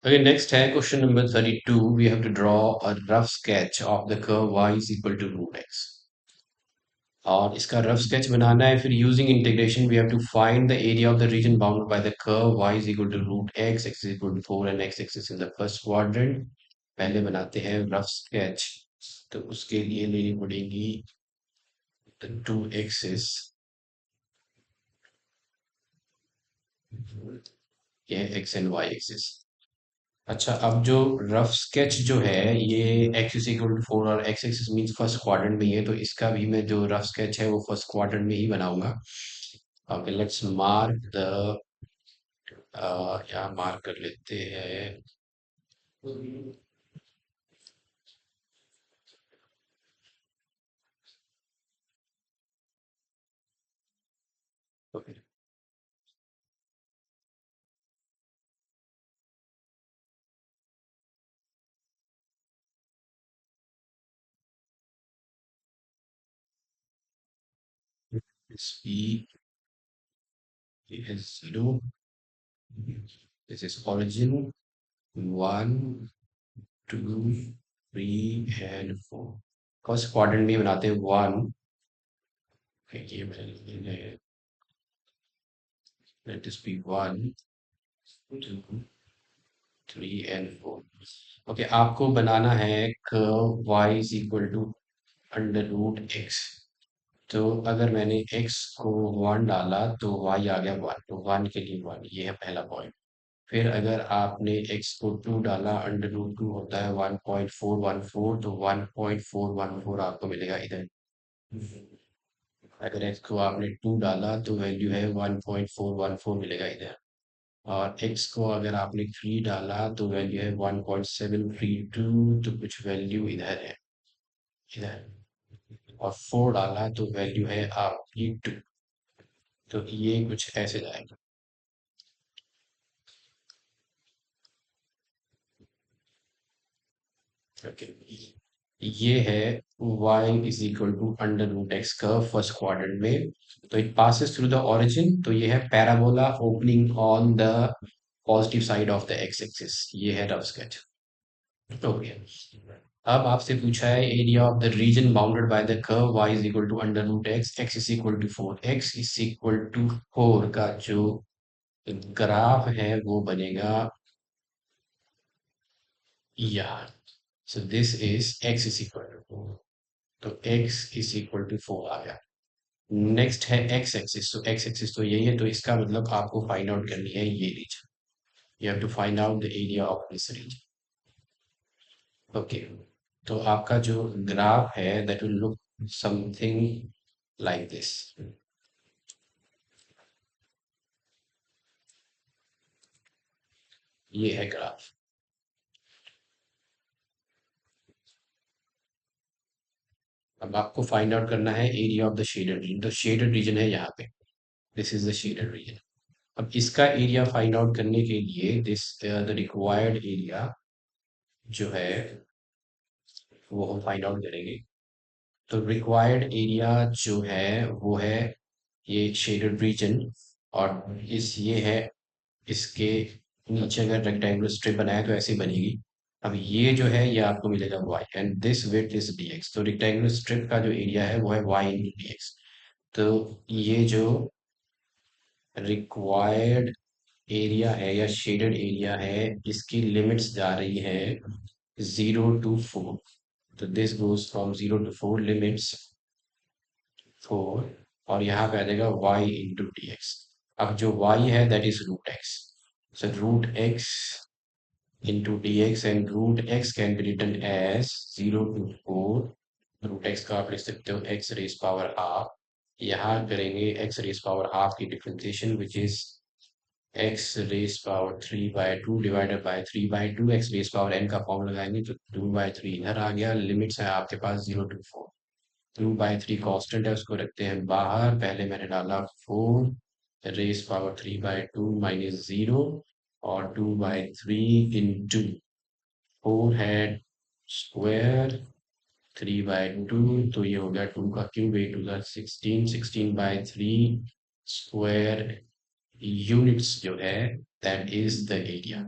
Okay, next है question number 32. We have to draw a rough sketch of the curve y is equal to root x. और इसका rough sketch बनाना है फिर using integration we have to find the area of the region bounded by the curve y is equal to root x x is equal to 4 and x axis in the first quadrant. पहले बनाते हैं rough sketch. तो उसके लिए लेनी पड़ेगी to axis, ये x and y axis. अच्छा, अब जो रफ स्केच जो है ये x इज इक्वल टू 4 और x axis means first quadrant में ही है, तो इसका भी मैं जो रफ स्केच है वो फर्स्ट क्वाड्रेंट में ही बनाऊंगा। ओके, लेट्स मार्क द यहाँ मार्क कर लेते हैं। Speed is 0. This is origin 1, 2, 3 and 4। First quadrant में बनाते हैं 1। ये let this be 1, 2, 3 and 4। Okay, आपको बनाना है curve y is equal to under root x। तो अगर मैंने x को 1 डाला तो y आ गया 1, तो 1 के लिए 1, ये है पहला पॉइंट। फिर अगर आपने x को 2 डाला, अंडर रूट 2 होता है 1.414, तो 1.414 आपको मिलेगा इधर। अगर x को आपने 2 डाला तो वैल्यू है 1.414 मिलेगा इधर। और x को अगर आपने 3 डाला तो वैल्यू है 1.732, तो कुछ वैल्यू इधर है, इधर। और 4 डाला तो वैल्यू है आपकी 2, तो ये कुछ ऐसे जाएगा। ओके, ये है y is equal to under root x का फर्स्ट क्वाड्रेंट में। तो it passes through the origin, तो ये है parabola opening on the positive side of the x axis. ये है रफ स्केच। ओके, अब आपसे पूछा है area of the region bounded by the curve y is equal to under root x x is equal to 4। x is equal to 4 का जो graph है वो बनेगा यार। So this is x is equal to 4, तो x is equal to 4 आ गया। Next है x एक्सिस, तो x एक्सिस तो यही है, तो इसका मतलब आपको फाइंड आउट करनी है ये रीजन। You have to find out the area of this region. Okay, तो आपका जो ग्राफ है that will look something like this. ये है ग्राफ। अब आपको फाइंड आउट करना है area of the shaded region. तो शेडेड रीजन है यहाँ पे, this is the shaded region. अब इसका एरिया फाइंड आउट करने के लिए दिस द रिक्वायर्ड एरिया जो है वो हम फाइंड आउट करेंगे। तो रिक्वायर्ड एरिया जो है वो है ये शेडेड रीजन। और इस ये है, इसके नीचे अगर रेक्टेंगुलर स्ट्रिप बनाया तो ऐसे बनेगी। अब ये जो है ये आपको मिलेगा y and this width is dx। तो रेक्टेंगुलर स्ट्रिप का जो एरिया है वो है y इंटू dx। तो ये जो रिक्वायर्ड एरिया है या शेडेड एरिया है, इसकी लिमिट्स जा रही है 0 to 4। तो this goes from 0 to 4 limits 4, और यहाँ पे आ जाएगा y इंटू डी एक्स। अब जो y है that is root x. So root x into d x, and root x can be written as 0 to 4। Root x का आप लिख सकते हो एक्स रेस पावर हाफ। यहाँ करेंगे एक्स रेस पावर हाफ की differentiation which is x raise power 3/2 divided by 3/2। X raise power n का form लगाएंगे तो 2/3 इधर आ गया। लिमिट्स है आपके पास 0 to 4। 2/3 कांस्टेंट है, उसको रखते हैं बाहर। पहले मैंने डाला 4 रेस पावर 3/2 माइनस 0, और 2/3 इंटू 4 है स्क्वायर 3/2, तो ये हो गया 2 का क्यूब, 8 टू 16, 16/3 स्क्वायर यूनिट्स जो है दैट इज द एरिया।